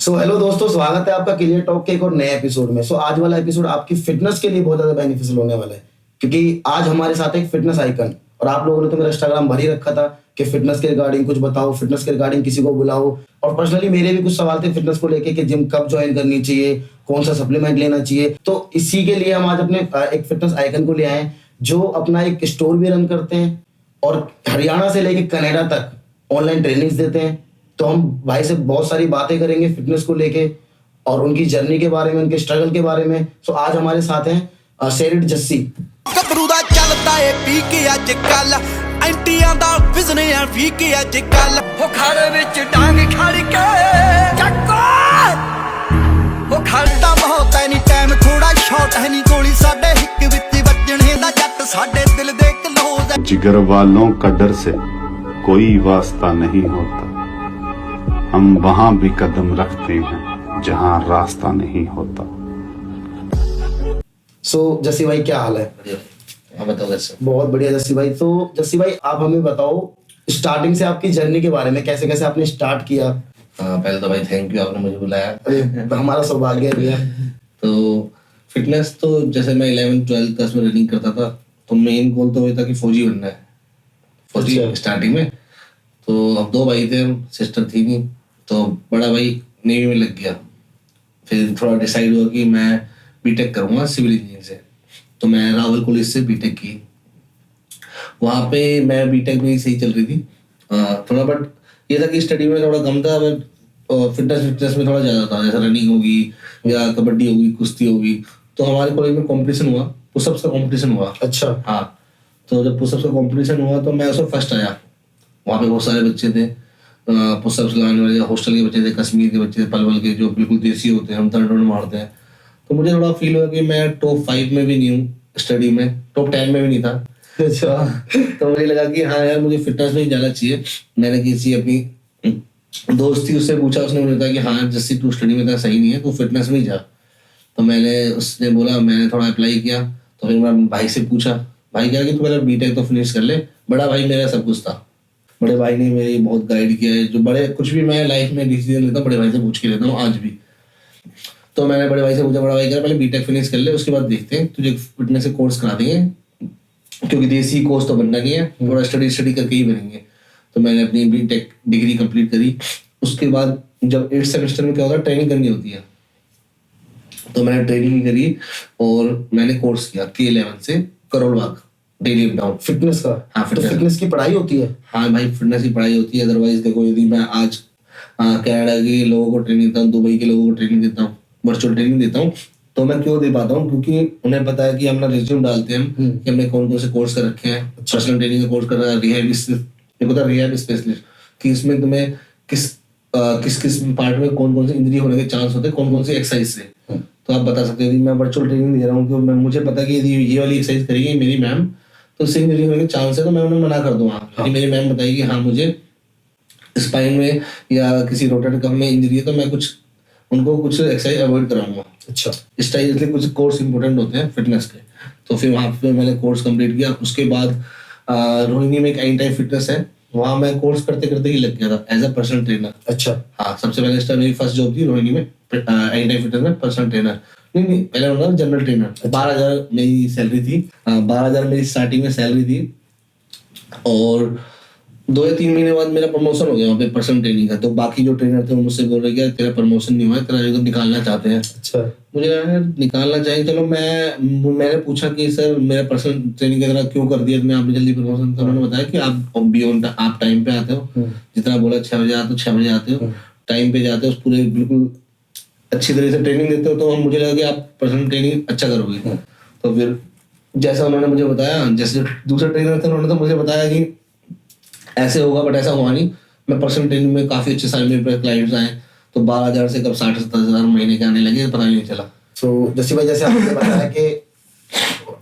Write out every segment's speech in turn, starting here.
So hello दोस्तों, स्वागत है आपका क्लियर टॉक के एक और नए एपिसोड में। आज वाला एपिसोड आपकी फिटनेस के लिए बहुत ज्यादा बेनिफिशियल होने वाला है, क्योंकि आज हमारे साथ एक फिटनेस आइकन, और आप लोगों ने तो मेरा इंस्टाग्राम भर ही रखा था कि फिटनेस के रिगार्डिंग कुछ बताओ, फिटनेस के रिगार्डिंग किसी को बुलाओ। और पर्सनली मेरे भी कुछ सवाल थे फिटनेस को लेके कि जिम कब ज्वाइन करनी चाहिए, कौन सा सप्लीमेंट लेना चाहिए। तो इसी के लिए हम आज अपने एक फिटनेस आइकन को ले आए हैं जो अपना एक स्टोर भी रन करते हैं और हरियाणा से लेके कनाडा तक ऑनलाइन ट्रेनिंग्स देते हैं। तो हम भाई से बहुत सारी बातें करेंगे फिटनेस को लेके और उनकी जर्नी के बारे में, उनके स्ट्रगल के बारे में। सो आज हमारे साथ हैं सेरिट जस्सी। कबरू दा चलदा ए पी के अज कल एंटियां दा विजन आ पी के अज कल हो घर विच डांग खड़ के चक्को हो खड़दा बहुत एनी टाइम थोड़ा शॉट है नी गोली साडे हिक विच वजणे दा जट साडे दिल दे क्लोज। जिगर वालों का डर से कोई वास्ता नहीं होता, हम वहां भी कदम रखते हैं जहां रास्ता नहीं होता। सो जस्सी भाई, क्या हाल है? हाँ बताओ कैसे। बहुत बढ़िया जस्सी भाई। तो जस्सी भाई, आप हमें बताओ स्टार्टिंग से आपकी जर्नी के बारे में, कैसे कैसे आपने स्टार्ट किया। पहले तो भाई थैंक यू, आपने मुझे बुलाया। अरे हमारा सौभाग्य है भैया। तो फिटनेस तो जैसे मैं 11th 12th क्लास में रनिंग करता था, तो मेन गोल तो वही था कि फौजी बनना है। फौजी अच्छा। स्टार्टिंग में तो अब 2 भाई थे, सिस्टर थी नहीं, तो बड़ा भाई नेवी में लग गया। फिर थोड़ा डिसाइड हुआ कि मैं बीटेक करूँगा सिविल इंजीनियरिंग से, तो मैं रावल कॉलेज से बीटेक की। वहाँ पे मैं बीटेक में सही चल रही थी थोड़ा, बट ये था कि स्टडी में थोड़ा कम था, बट फिटनेस में थोड़ा ज़्यादा था। जैसे रनिंग होगी या कबड्डी होगी, कुश्ती होगी। तो हमारे कॉलेज में कंपटीशन हुआ, पुशअप्स का कंपटीशन हुआ। अच्छा। हाँ, तो जब पुशअप्स का कंपटीशन हुआ तो मैं उसमें फर्स्ट आया। वहाँ पे बहुत सारे बच्चे थे पुशअप्स लगाने वाले, हॉस्टल के बच्चे थे, कश्मीर के बच्चे थे, पलवल के, जो बिल्कुल देसी होते हैं, हम दंड मारते हैं। तो मुझे थोड़ा फील हुआ कि मैं टॉप 5 में भी नहीं हूँ स्टडी में, टॉप 10 में भी नहीं था। अच्छा। तो मुझे लगा कि हाँ यार, मुझे फिटनेस में ही जाना चाहिए। मैंने किसी अपनी दोस्त थी, उससे पूछा, उसने बोला कि हाँ जैसे तू स्टडी में था सही नहीं है, तू फिटनेस में ही जा। तो उसने बोला, मैंने थोड़ा अप्लाई किया। तो फिर मैं भाई से पूछा, भाई कह रहा कि तू पहले बीटेक तो फिनिश कर ले। बड़ा भाई मेरा सब कुछ था, बड़े भाई ने मेरी बहुत गाइड किया है। जो बड़े कुछ भी मैं लाइफ में डिसीजन लेता हूँ बड़े भाई से पूछ के लेता हूँ आज भी। तो मैंने बड़े भाई से पूछा, बड़ा भाई कह रहा पहले बीटेक फिनिश कर ले, उसके बाद देखते हैं, तुझे फिटनेस से कोर्स करा देंगे, क्योंकि देसी कोर्स तो बनना नहीं है, थोड़ा स्टडी करके ही बनेंगे। तो मैंने अपनी बीटेक डिग्री कंप्लीट करी। उसके बाद जब 8th सेमेस्टर में क्या होता है, ट्रेनिंग करनी होती है। तो मैंने ट्रेनिंग करी और मैंने कोर्स किया K11 से Karol Bagh daily up down fitness का? हाँ, तो फिटनेस की पढ़ाई होती है? हाँ भाई, फिटनेस की पढ़ाई होती है। अदरवाइज देखो, यदि मैं आज कनाडा के लोगों को ट्रेनिंग देता हूँ, दुबई के लोगों को ट्रेनिंग देता हूँ, वर्चुअल ट्रेनिंग देता हूँ, तो मैं क्यों दे पाता हूँ? क्योंकि उन्हें पता है कि अपना रिज्यूम डालते हैं हम कि हमने कौन कौन से कोर्स कर रखे हैं। पर्सनल ट्रेनिंग का कोर्स कर रहा है, रिहैब स्पेशलिस्ट, कि इसमें तुम्हें किस किस पार्ट में कौन कौन सी इंजरी होने के चांस होते हैं, कौन कौन सी एक्सरसाइज से। तो आप बता सकते हो, यदि मैं वर्चुअल ट्रेनिंग दे रहा हूँ, तो मुझे पता है कि यदि ये वाली एक्सरसाइज करेगी मेरी मैम, तो इससे इंजरी होने के चांस है, तो मैं उन्हें मना कर दूंगा। यदि मेरी मैम बताएगी हाँ मुझे स्पाइन में या किसी रोटेटर कफ में इंजरी है, तो मैं उनको कुछ एक्सरसाइज अवॉइड कराऊंगा। अच्छा। इस टाइप से कुछ कोर्स इंपॉर्टेंट होते हैं फिटनेस के। तो फिर वहाँ पे मैंने कोर्स कंप्लीट किया। उसके बाद रोहिणी में एक एनी फिटनेस है, वहाँ मैं कोर्स करते करते ही लग गया था एज अ पर्सनल ट्रेनर। अच्छा। हाँ, सबसे पहले मेरी फर्स्ट जॉब थी रोहिणी में एनी फिटनेस में पर्सनल ट्रेनर। नहीं, पहले होना जनरल ट्रेनर। 12,000 मेरी सैलरी थी, 12,000 मेरी स्टार्टिंग में सैलरी थी। और 2 या 3 महीने बाद मेरा प्रमोशन हो गया वहाँ पे पर्सनल ट्रेनिंग का। तो बाकी जो ट्रेनर थे वो मुझसे बोल रहे कि तेरा प्रमोशन नहीं हुआ है, तेरा जो निकालना चाहते हैं। अच्छा। मुझे यार निकालना चाहिए। चलो मैंने पूछा कि सर मेरा पर्सनल ट्रेनिंग की तरह क्यों कर दिया तुमने आपने जल्दी प्रमोशन? तो उन्होंने बताया कि आप बियॉन्ड, आप टाइम पे आते हो, जितना बोला 6 बजे आते हो, 6 बजे आते हो, टाइम पे जाते हो, पूरे बिल्कुल अच्छी तरह से ट्रेनिंग देते हो। तो मुझे लगा कि आप पर्सनल ट्रेनिंग अच्छा करोगे। तो फिर जैसा उन्होंने मुझे बताया, जैसे दूसरे ट्रेनर थे उन्होंने तो मुझे बताया कि ऐसे होगा, बट ऐसा हुआ नहीं। मैं पर्सनल ट्रेनिंग में काफी अच्छे सारे मेरे क्लाइंट्स आए, तो 12,000 से कब 60-70,000 महीने के आने लगे, पता नहीं चला। तो जैसे भाई, जैसे आपने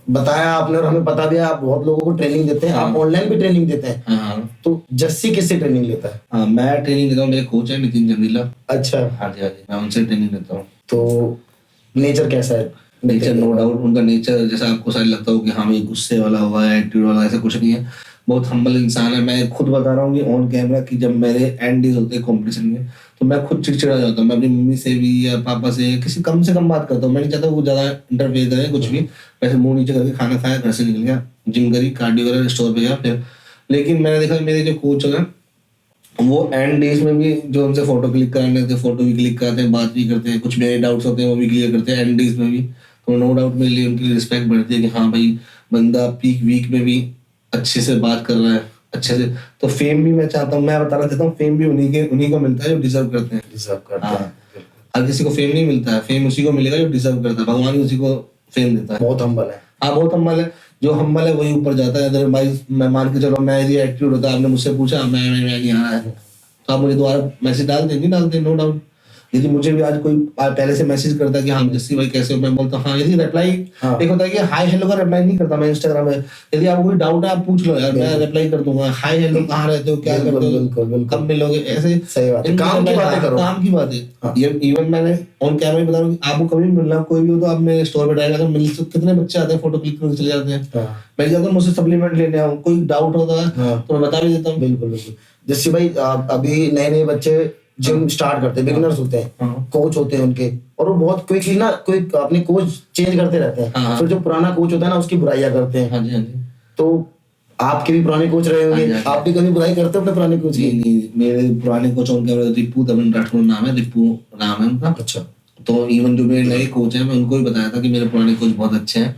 बताया आपने और हमें पता भी है, आप बहुत लोगों को ट्रेनिंग देते हैं। आप ऑनलाइन भी ट्रेनिंग देते हैं। हाँ। तो जस्सी किससे ट्रेनिंग लेता है? हाँ, मैं ट्रेनिंग देता हूँ, मेरे कोच है नितिन जमीला। अच्छा। हाँ जी, मैं उनसे ट्रेनिंग देता हूँ। तो नेचर कैसा है? नेचर नो डाउट, उनका नेचर जैसा आपको शायद लगता हो कि हाँ ये गुस्से वाला होगा, एटीट्यूड वाला, ऐसा कुछ नहीं है। बहुत हम्बल इंसान है। मैं खुद बता रहा हूँ कि ऑन कैमरा कि जब मेरे एंड डेज होते हैं कंपटीशन में तो मैं खुद चिड़चिड़ा जाता हूँ। मैं अपनी मम्मी से भी या पापा से किसी कम से कम बात करता हूँ। मैं नहीं चाहता वो ज्यादा इंटरफेयर करे कुछ भी, वैसे मुंह नीचे करके खाना खाया, घर से निकल गया, जिम करी, कार्डियो करा, स्टोर पे गया फिर। लेकिन मैंने देखा मेरे जो कोच है वो एंड डेज में भी जो उनसे फोटो क्लिक कराने थे, फोटो भी क्लिक कराते हैं, बात भी करते हैं, कुछ मेरे डाउट्स होते हैं वो भी क्लियर करते हैं एंड डेज में भी। तो नो डाउट मेरे लिए उनकी रिस्पेक्ट बढ़ती है कि हाँ भाई बंदा पीक वीक में भी अच्छे से बात कर रहा है, अच्छे से। तो फेम भी मैं चाहता हूँ, मैं बताना चाहता हूँ, फेम भी उन्हीं को मिलता है जो डिजर्व करते हैं। डिजर्व करते हाँ। हैं। हर किसी को फेम नहीं मिलता है, फेम उसी को मिलेगा जो डिजर्व करता है, भगवान ही उसी को फेम देता है। बहुत हम्बल है। हाँ बहुत हम्बल है, जो हम्बल है वही ऊपर जाता है। अदरवाइज मैं मान के चलो मैं ये एटीट्यूड होता है, आपने मुझसे पूछा मैं नहीं आ रहा है तो आप मुझे दोबारा मैसेज डाल दें, नहीं डालते, नो डाउट। यदि मुझे भी आज कोई पहले से मैसेज करता है कि हाँ जस्सी भाई कैसे हो, मैं बोलता हूँ हाँ। यदि रिप्लाई एक होता है कि हाय हेलो का रिप्लाई नहीं करता मैं इंस्टाग्राम में। यदि आपको कोई डाउट है आप पूछ लो यार, मैं रिप्लाई कर दूंगा। हाय हेलो कहाँ रहते हो, क्या करते हो, कब मिलोगे, ऐसे सही बात है, काम की बातें करो। काम की बात है। ये इवन मैंने ऑन कैमरा ही बता रहा हूँ कि आपको कभी मिलना कोई भी हो तो आप मेरे स्टोर पे डायरेक्ट मिल, कितने बच्चे आते हैं फोटो क्लिक करके चले जाते हैं। मैं जाता हूँ मुझसे सप्लीमेंट लेने आऊँ, कोई डाउट होता है तो मैं बता भी देता हूँ। बिल्कुल बिल्कुल। जैसे भाई अभी नए बच्चे जिम स्टार्ट करते हैं, बिगिनर्स होते हैं, कोच होते हैं उनके, और वो बहुत क्विकली ना कोई अपने कोच चेंज करते रहते हैं। फिर जो पुराना कोच होता है ना उसकी बुराइयां करते हैं। हाँ जी हाँ जी। तो आपके भी पुराने कोच रहे होंगे, आप भी कभी बुराई करते हो अपने पुराने कोच की? नहीं, मेरे पुराने कोच उनके रिपू दमन राठौर नाम है, रिपू नाम है उनका। अच्छा। तो इवन जो मेरे नए कोच हैं मैं उनको भी बताया था कि मेरे पुराने कोच बहुत अच्छे हैं।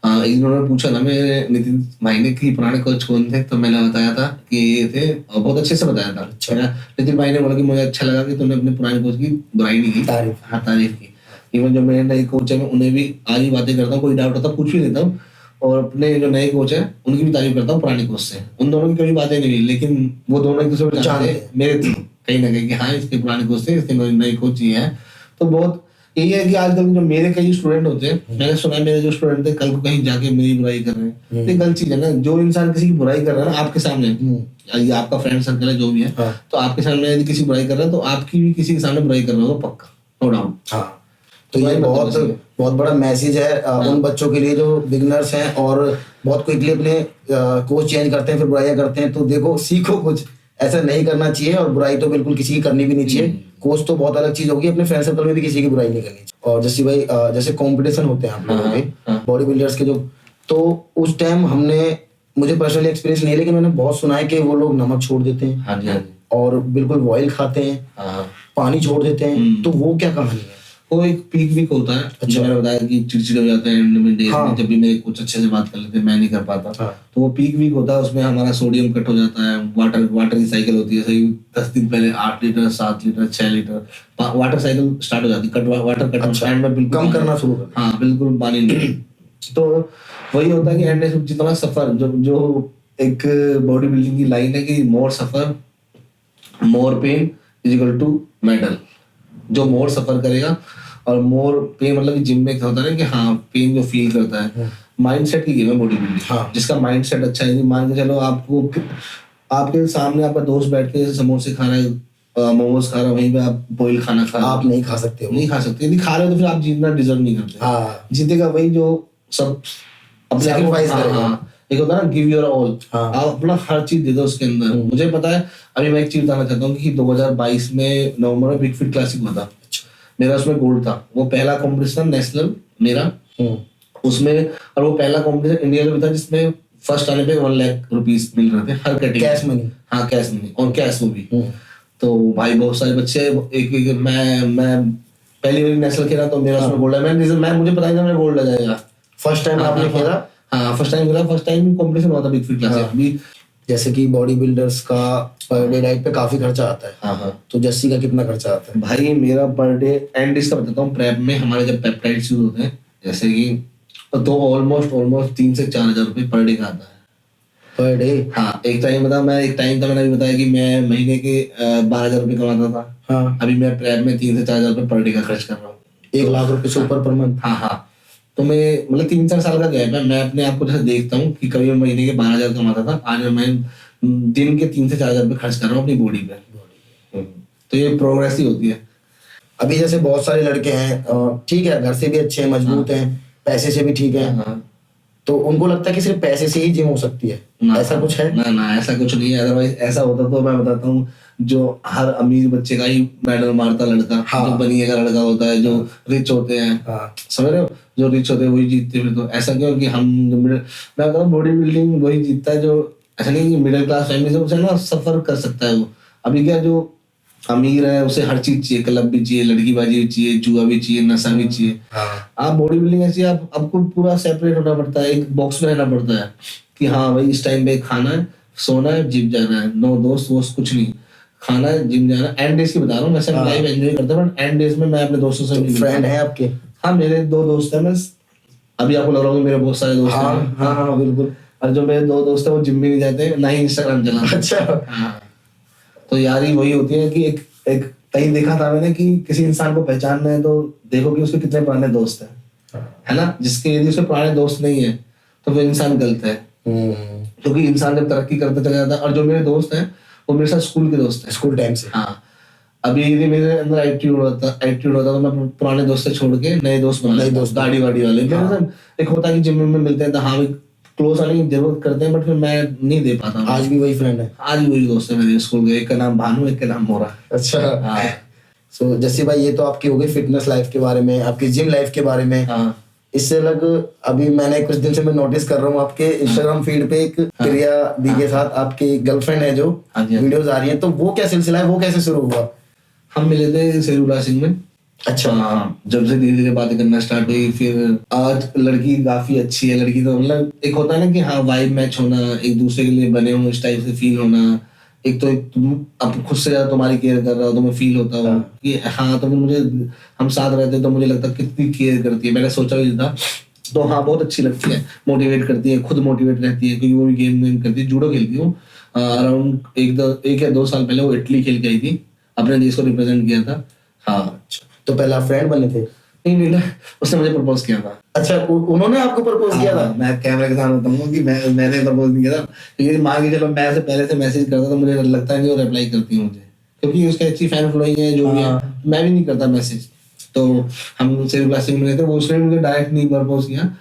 एक दिन उन्होंने पूछा ना मेरे नितिन भाई ने कि पुराने कोच कौन थे, तो मैंने बताया था कि ये थे, और बहुत अच्छे से बताया था। अच्छा। नितिन भाई ने बोला कि मुझे अच्छा लगा कि तुमने अपने पुराने कोच की बुराई नहीं की, तारीफ। हाँ तारीफ की। इवन जो मेरे नए कोच है मैं उन्हें भी आज ही बातें करता हूँ, कोई डाउट होता पूछ भी देता हूँ। और अपने जो नए कोच है उनकी भी तारीफ करता हूँ पुराने कोच से। उन दोनों की कभी बातें नहीं हुई, लेकिन वो दोनों एक दूसरे को जानते हैं मेरे थ्रू कहीं ना कहीं कि हाँ इसके पुराने कोच थे, इसके नए कोच ही हैं। तो बहुत यही है कि आजकल जो मेरे कई स्टूडेंट होते हैं, मैंने सुना है मेरे जो स्टूडेंट थे कल को कहीं जाके मेरी बुराई कर रहे हैं। तो गलत चीज है ना, जो इंसान किसी की बुराई कर रहा है ना आपके सामने, ये आपका फ्रेंड सर्कल है जो भी है, तो आपके सामने यदि किसी बुराई कर रहा है तो आपकी भी किसी के सामने बुराई कर रहा होगा पक्का, नो डाउट। हाँ, तो ये बहुत बहुत बड़ा मैसेज है उन बच्चों के लिए जो बिगिनर्स हैं और बहुत क्विकली अपने कोच चेंज करते हैं, फिर बुराइयां करते हैं। तो देखो, सीखो कुछ, ऐसा नहीं करना चाहिए, और बुराई तो बिल्कुल किसी की करनी भी नहीं चाहिए। कोच तो बहुत अलग चीज होगी, अपने फ्रेंड सर्कल में भी किसी की बुराई नहीं करनी चाहिए। और जैसे भाई जैसे कंपटीशन होते हैं आप लोगों के बॉडी बिल्डर्स के जो, तो उस टाइम मुझे पर्सनली एक्सपीरियंस नहीं है, लेकिन मैंने बहुत सुना है कि वो लोग नमक छोड़ देते हैं। हाँ जी हाँ जी। और बिल्कुल बॉयल खाते हैं, पानी छोड़ देते हैं। तो वो क्या कहानी है? वो एक पीक वीक होता है। अच्छा। मैंने बताया कि चिड़चिड़े हो जाते हैं एंड में डेज में, जब भी मेरे कोच अच्छे से बात कर लेते हैं मैं नहीं कर पाता। तो वो पीक वीक होता है, उसमें हमारा सोडियम कट हो जाता है, वाटर की साइकिल होती है। सही 10 दिन पहले 8 litre 7 litre 6 litre water cycle start हो जाती है, वाटर कट एंड में बिल्कुल कम करना शुरू कर। हाँ बिल्कुल पानी नहीं। तो वही होता है कि एंड में जितना सफर, जो एक बॉडी बिल्डिंग की लाइन है कि more suffer more pain is equal to medal. जो मोर सफर करेगा, और मोर पेन मतलब कि जिम में होता है ना कि हाँ पेन जो फील करता है, माइंडसेट की गेम है बॉडी बिल्डिंग। हाँ। जिसका माइंडसेट अच्छा है, मान के चलो आपको आपके सामने आपका दोस्त बैठ के समोसे खा रहा है, मोमोज खा रहा है, वहीं पे आप बॉइल खाना खा रहे हो, आप नहीं खा सकते हो। नहीं खा सकते। यदि खा रहे हो तो फिर आप जीतना डिजर्व नहीं करते। हाँ। जीतेगा वही जो सब सैक्रिफाइस करेगा। एक होता है ना गिव योर ऑल, आप अपना हर चीज दे दो उसके अंदर। मुझे पता है, अभी मैं एक चीज बताना चाहता हूँ कि 2022 में नवंबर में बिग फिट क्लासिक हुआ था, मेरा उसमें गोल्ड था। वो पहला कॉम्पिटिशन नेशनल मेरा उसमें, और वो पहला कॉम्पिटिशन इंडिया में भी था जिसमें फर्स्ट आने पे 1 लाख रुपीस मिल रहे थे हर कैटेगरी, कैश मनी। हाँ कैश मनी, और कैश वो भी। तो भाई बहुत सारे बच्चे, एक मैं पहली बार नेशनल खेला तो मेरा उसमें गोल्ड है। मैं मुझे पता नहीं था मेरा गोल्ड आ जाएगा। फर्स्ट टाइम आपने खेला? हाँ फर्स्ट टाइम कॉम्पिटिशन हुआ था बिग फिट क्लासिक। अभी जैसे कि बॉडी बिल्डर्स का पर डे डाइट पे काफी खर्चा आता है। हाँ। तो जस्सी का कितना खर्चा आता है? भाई मेरा पर डे एंड इसका बताता हूँ। प्रेप में हमारे जब पेप्टाइड्स यूज होते हैं जैसे कि, तो ऑलमोस्ट 3 से 4 हजार रुपये पर डे का आता है। Per day? हाँ। एक टाइम था मैंने अभी बताया कि मैं महीने के 12,000 रुपये कमाता था। हाँ। अभी मैं प्रेप में 3 से 4 हजार रुपये पर डे का खर्च कर रहा हूँ। 1 लाख रुपए से ऊपर पर मंथ? हाँ। तो मैं मतलब 3-4 साल का गैप है। मैं अपने आप को जैसे देखता हूँ कि कभी मैं महीने के 12,000 कमाता था, आज मैं दिन के 3 से 4 हजार रुपये खर्च कर रहा हूँ अपनी बॉडी पे। तो ये प्रोग्रेस ही होती है। अभी जैसे बहुत सारे लड़के हैं, ठीक है, घर से भी अच्छे हैं, मजबूत हैं, पैसे से भी ठीक है, तो उनको लगता है कि सिर्फ पैसे से ही जिम हो सकती है। ना, ऐसा कुछ है? ना ऐसा कुछ नहीं है। अदरवाइज ऐसा होता तो मैं बताता हूँ, जो हर अमीर बच्चे का ही मेडल मारता लड़का, हाँ। जो बनिए का लड़का होता है, जो रिच होते हैं, हाँ। समझ रहे हो, जो रिच होते हैं वही जीतते हैं। फिर तो ऐसा क्यों कि हम मैं बताता हूँ बॉडी बिल्डिंग वही जीतता है, जो ऐसा नहीं कि मिडिल क्लास फैमिली से उसे ना सफर कर सकता है वो। अभी क्या जो अमीर है उसे हर चीज चाहिए, क्लब भी चाहिए, लड़की बाजी भी चाहिए, जुआ भी चाहिए, नशा भी चाहिए। आप बॉडी बिल्डिंग ऐसी आपको पूरा सेपरेट होना पड़ता है, एक बॉक्स में रहना पड़ता है कि हाँ भाई इस टाइम पे खाना है, सोना है, जिम जाना है, नो दोस्त वोस्त कुछ नहीं, खाना है, जिम जाना है। एंड डेज की बता रहा हूँ, वैसे मैं लाइफ एंजॉय करता हूँ, एंड डेज में मैं अपने दोस्तों से नहीं फ्रेंड है आपके? हाँ मेरे 2 दोस्त हैं। मैं अभी आपको लग रहा होगा मेरे बहुत सारे दोस्त हैं। हाँ बिल्कुल। और जो मेरे 2 दोस्त हैं वो जिम भी नहीं जाते, ना ही इंस्टाग्राम चलाते। अच्छा। हाँ। तो यारी वही होती है कि एक कहीं देखा था मैंने कि किसी इंसान को पहचानना है तो देखो कि उसके कितने पुराने दोस्त हैं, है ना। जिसके यदि उसके पुराने दोस्त नहीं है तो वो इंसान गलत है, क्योंकि इंसान जब तरक्की करता चला जाता है। और जो मेरे दोस्त हैं वो मेरे साथ स्कूल के दोस्त हैं, स्कूल टाइम से। हाँ। अभी यदि मेरे अंदर एटीट्यूड होता तो मैं पुराने दोस्त से छोड़ के नए दोस्त बना लेता, गाड़ी वाड़ी वाले। एक होता है कि जिम में मिलते हैं तो हाँ भाई क्लोज आने की जरूरत करते हैं, बट फिर मैं नहीं दे पाता। आज भी वही फ्रेंड है? आज भी वही दोस्त है मेरे स्कूल के, एक का नाम भानु, एक का नाम मोरा। अच्छा। हाँ। सो जस्सी भाई, ये तो आपकी हो गई फिटनेस लाइफ के बारे में, आपकी जिम लाइफ के बारे में। हाँ। इससे अलग अभी मैंने कुछ दिन से मैं नोटिस कर रहा हूँ आपके इंस्टाग्राम फीड पे एक प्रिया दी के साथ आपकी गर्लफ्रेंड है जो वीडियोस आ रही है, तो वो क्या सिलसिला है, वो कैसे शुरू हुआ? हम मिले थे शेरुला सिंह में। अच्छा। हाँ, जब से धीरे धीरे बातें करना स्टार्ट हुई, फिर आज लड़की काफी अच्छी है। लड़की तो मतलब एक होता है ना कि हाँ वाइब मैच होना, एक दूसरे के लिए बने हो, इस टाइप से फील होना। एक तो एक तुम अब खुद से ज्यादा तुम्हारी केयर कर रहा हो तो मैं फील होता हूँ कि हाँ तो मुझे हम साथ रहते तो मुझे लगता है कितनी केयर करती है। मैंने सोचा भी था तो हाँ बहुत अच्छी लगती है, मोटिवेट करती है, खुद मोटिवेट रहती है, क्योंकि वो भी गेम करती है, जूडो खेलती हूँ। अराउंड 1 या 2 साल पहले वो इटली खेल के आई थी, अपने देश को रिप्रेजेंट किया था। हाँ। तो पहला फ्रेंड बने थे? नहीं, उसने मुझे प्रपोज किया था। अच्छा, उन्होंने आपको प्रपोज किया था? मैं कैमरे के सामने बताऊंगा कि मैंने प्रपोज नहीं किया था, क्योंकि मान के चलो मैं से पहले से मैसेज करता तो मुझे लगता है कि वो रिप्लाई करती है मुझे, क्योंकि उसके अच्छी फैन फॉलोइंग है जो भी है। मैं भी नहीं करता मैसेज। तो हम सिर्फ क्लासिक में थे, वो उसने मुझे डायरेक्ट नहीं प्रपोज किया,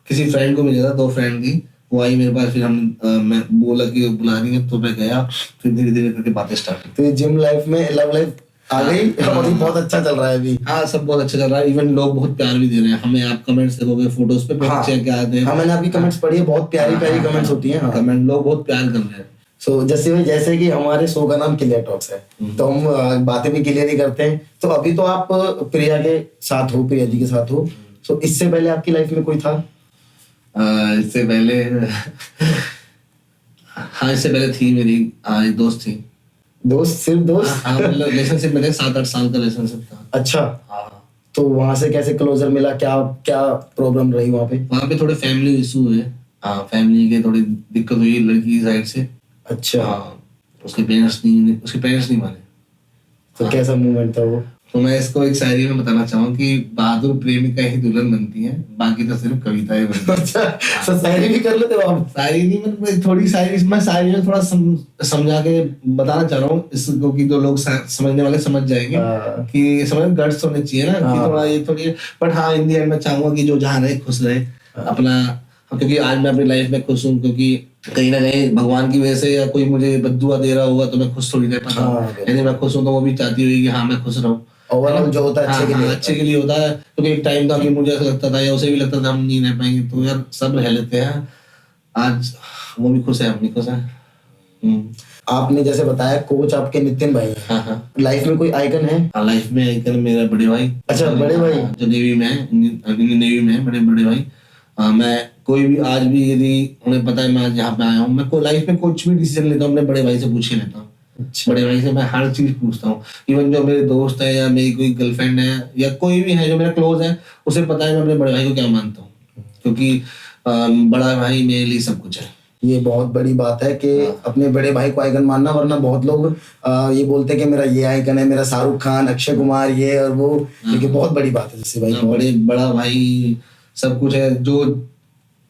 किसी फ्रेंड को मिला था, 2 फ्रेंड की, वो आई मेरे पास, फिर मैं बोला कि बुला रही है तो मैं गया, फिर धीरे धीरे करके बातें स्टार्ट हुई। तो जिम लाइफ में लव लाइफ आ गई और बहुत अच्छा चल रहा है अभी? हाँ सब बहुत अच्छा चल रहा है, इवन लोग बहुत प्यार भी दे रहे हैं हमें। आप कमेंट्स देखोगे फोटोज पे बहुत अच्छे क्या आते हैं। हाँ, मैंने आपकी कमेंट्स पढ़ी है, बहुत प्यारी प्यारी कमेंट्स होती हैं। कमेंट लोग बहुत प्यार कर रहे हैं। सो जैसे कि हमारे शो का नाम क्लियर टॉक्स है, तो हम बातें भी क्लियर ही करते हैं। तो अभी तो आप प्रिया के साथ हो, प्रिया जी के साथ हो। सो इससे पहले आपकी लाइफ में कोई था? इससे पहले हाँ इससे पहले थी मेरी एक दोस्त थी। दोस्त? सिर्फ दोस्त? हाँ मतलब रिलेशनशिप में 7-8 साल का रिलेशनशिप था। अच्छा। हाँ। तो वहां से कैसे क्लोजर मिला, क्या क्या प्रॉब्लम रही वहां पे? वहाँ पे थोड़े फैमिली इशू हुए। हाँ फैमिली के थोड़ी दिक्कत हुई लड़की की साइड से। अच्छा। हाँ उसके पेरेंट्स नहीं माने। तो कैसा मूवमेंट था वो? तो मैं इसको एक शायरी में बताना चाहूँ कि बहादुर प्रेमिका ही दुल्हन बनती है, बाकी तो सिर्फ कविताएं बनती हैं। अच्छा, तो शायरी भी कर लेते हो आप? शायरी नहीं, मतलब थोड़ी शायरी, मैं शायरी में थोड़ा समझा के बताना चाह रहा हूँ इसको कि जो लोग समझने वाले समझ जाएंगे कि समझ गट्स होने चाहिए ना कि थोड़ा ये थोड़ी। बट हाँ इन दी एंड मैं चाहूंगा कि जो जहाँ रहे खुश रहे अपना, क्योंकि आज मैं अपनी लाइफ में खुश हूँ, क्योंकि कहीं ना कहीं भगवान की वजह से या कोई मुझे बद्दुआ दे रहा होगा तो मैं खुश थोड़ी रह पाता। यदि मैं खुश हूँ तो वो भी चाहती होगी कि हाँ मैं खुश रहूँ। ओवरऑल जो होता है अच्छे के लिए होता है। क्योंकि एक टाइम था कि मुझे ऐसा लगता था या उसे भी लगता था हम नहीं रह पाएंगे, तो यार सब रह लेते हैं। आज वो भी खुश है, हम भी खुश है। आपने जैसे बताया कोच आपके नितिन भाई हैं। हाँ। लाइफ में कोई आइकन है? लाइफ में आइकन मेरा बड़े भाई। अच्छा, बड़े भाई जो नेवी में है, इंडियन नेवी में है, बड़े भाई। मैं कोई भी आज भी यदि उन्हें पता है मैं आज यहाँ पे आया हूँ, मैं कोई लाइफ में कुछ भी डिसीजन लेता हूँ अपने बड़े भाई से पूछ के लेता हूँ। बड़े भाई से मैं हर चीज पूछता हूँ। इवन जो मेरे दोस्त है या मेरी कोई गर्लफ्रेंड है या कोई भी है जो मेरा क्लोज है, उसे पता है मैं अपने बड़े भाई को क्या मानता हूँ, क्योंकि बड़ा भाई मेरे लिए सब कुछ है। ये बहुत बड़ी बात है कि अपने बड़े भाई को आइकन मानना, वरना बहुत लोग ये बोलते हैं कि मेरा ये आइकन है, मेरा शाहरुख खान, अक्षय कुमार, ये और वो। लेकिन बहुत बड़ी बात है जैसे भाई, बड़ा भाई सब कुछ है। जो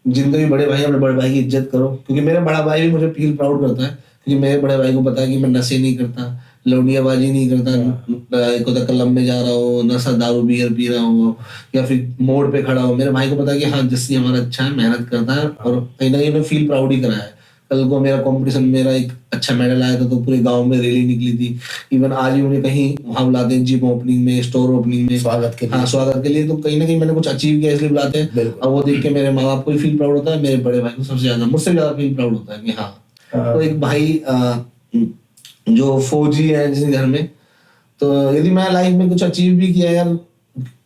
जिंदगी बड़े भाई, अपने बड़े भाई की इज्जत करो, क्योंकि मेरा बड़ा भाई भी मुझे फील प्राउड करता है, क्योंकि मेरे बड़े भाई को पता है कि मैं नशे नहीं करता, लौंडियाबाजी नहीं करता, क्लब में जा रहा हो, नशा दारू बियर पी रहा हो या फिर मोड़ पे खड़ा हो। मेरे भाई को पता है कि हाँ जस्सी हमारा अच्छा है, मेहनत करता है, और कहीं ना कहीं फील प्राउड ही करा है। कल को मेरा कंपटीशन, मेरा एक अच्छा मेडल आया था तो पूरे गांव में रैली निकली थी। इवन आज भी मुझे कहीं वहां बुलाते हैं, जिम ओपनिंग में, स्टोर ओपनिंग में, स्वागत के लिए। हाँ स्वागत के लिए। तो कहीं ना कहीं मैंने कुछ अचीव किया इसलिए बुलाते हैं। बिल्कुल। और वो देख के मेरे माँ बाप को भी फील प्राउड होता है, मेरे बड़े भाई को सबसे ज्यादा, मुझसे ज्यादा फील प्राउड होता है कि हाँ। तो एक भाई जो फौजी है जिस घर में, तो यदि मैं लाइफ में कुछ अचीव भी किया यार,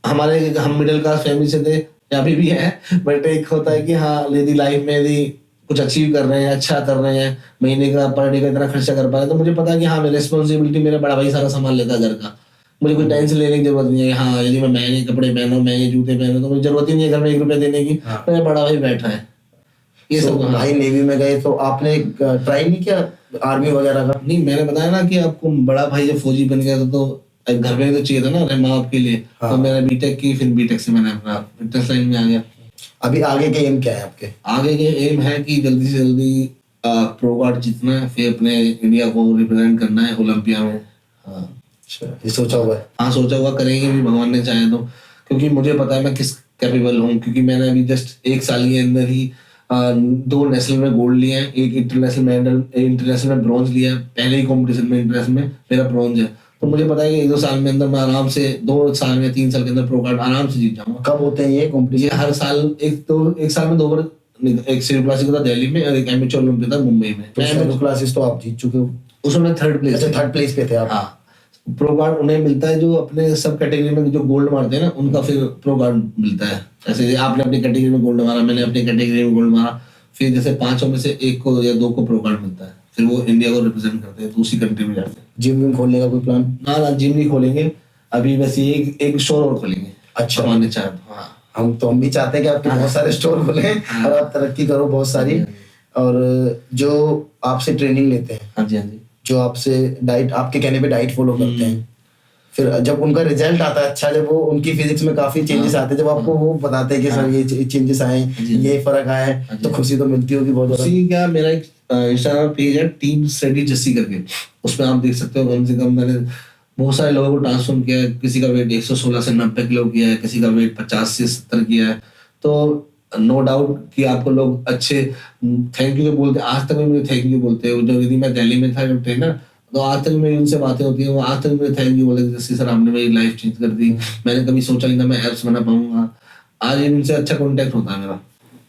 हम मिडिल क्लास फैमिली से थे, अभी भी है, बट एक होता है कि हाँ यदि लाइफ में यदि कुछ अचीव कर रहे हैं, अच्छा कर रहे हैं, महीने का पर डे का इतना खर्चा कर पा रहे हैं, तो मुझे पता है कि हाँ मेरी रिस्पॉन्सिबिलिटी, मेरा बड़ा भाई सारा सामान लेता है घर का, मुझे कोई टेंशन लेने की जरूरत नहीं है। हाँ यदि मैं महंगे कपड़े पहनूं, महंगे जूते पहनूं, तो मुझे जरूरत ही नहीं है घर में 1 रुपया देने की, मेरा बड़ा भाई बैठा है। ये तो सब भाई नेवी में गए तो आपने ट्राई नहीं किया आर्मी वगैरह का? नहीं, मैंने बताया ना कि आपको बड़ा भाई जब फौजी बन गया था तो एक घर में तो चाहिए था ना माँ बाप के लिए। तो मैंने बीटेक की, फिर बीटेक से मैंने अपना फिटनेस लाइन में आ गया। अभी आगे के एम क्या है आपके? आगे के एम है कि जल्दी से जल्दी प्रो कार्ड जीतना है, फिर अपने इंडिया को रिप्रेजेंट करना है ओलंपिया में। हाँ ये सोचा हुआ है? हाँ सोचा हुआ, करेंगे भी भगवान ने चाहे तो, क्योंकि मुझे पता है मैं किस कैपेबल हूँ। क्योंकि मैंने अभी जस्ट 1 साल के अंदर ही 2 नेशनल में गोल्ड लिए हैं, एक इंटरनेशनल मेडल, इंटरनेशनल में ब्रॉन्ज लिया है। पहले ही कॉम्पिटिशन में इंटरनेशनल में मेरा ब्रॉन्ज है, तो मुझे पता है कि 1-2 साल में अंदर मैं आराम से 2 साल या 3 साल के अंदर प्रो कार्ड आराम से जीत जाऊंगा। कब होते हैं ये ये कॉम्पिटिशन? हर साल एक साल में 2 बार, एक सिविल क्लासिक होता दिल्ली में और एक एमेच्योर ओलंपिक था मुंबई में। तो क्लासेस तो आप जीत चुके हो? उसमें 3rd प्लेस। अच्छा 3rd प्लेस पे थे आप? हाँ, प्रो कार्ड उन्हें मिलता है जो अपने सब कैटेगरी में जो गोल्ड मारते हैं ना, उनका फिर प्रो कार्ड मिलता है। जैसे आपने अपनी कैटेगरी में गोल्ड मारा, मैंने अपनी कैटेगरी में गोल्ड मारा, फिर जैसे 5 में से 1 को या 2 को प्रो कार्ड मिलता है, फिर वो इंडिया को रिप्रेजेंट करते हैं, तो उसी कंट्री में जाते हैं। जिम विम खोलने का कोई प्लान? ना जिम नहीं खोलेंगे अभी, बस ये एक स्टोर और खोलेंगे। अच्छा। हमारे चाहे तो हाँ, हम भी चाहते हैं कि आपके बहुत सारे स्टोर खुले और आप तरक्की करो बहुत सारी। और जो आपसे ट्रेनिंग लेते हैं, हाँ जी हाँ जी, जो आपसे डाइट, आपके कहने पे डाइट फॉलो करते हैं, फिर जब उनका रिजल्ट आता है अच्छा, जब वो उनकी फिजिक्स में काफी चेंजेस आते हैं, जब आपको वो बताते हैं कि सर ये चेंजेस आए, ये फर्क आया है, तो खुशी तो मिलती होगी बहुत ज्यादा। उसी क्या मेरा एक इंस्टाग्राम पेज है टीम स्टडी जस्सी करके, उसमें आप देख सकते हो कम से कम मैंने बहुत सारे लोगों को ट्रांसफॉर्म किया है। किसी का वेट 116 से 90 किलो किया है, किसी का वेट 50 से 70 किया है। तो नो डाउट कि आपको लोग अच्छे थैंक यू बोलते हैं, आज तक भी मुझे थैंक यू बोलते हैं। जो यदि मैं दिल्ली में था जब ट्रेनर, तो आज तक मेरी उनसे बातें होती है, वो आज तक मुझे थैंक यू बोले जैसे सर आपने मेरी लाइफ चेंज कर दी, मैंने कभी सोचा नहीं था मैं एप्स बना पाऊंगा। आज इनसे अच्छा कॉन्टेक्ट होता है मेरा।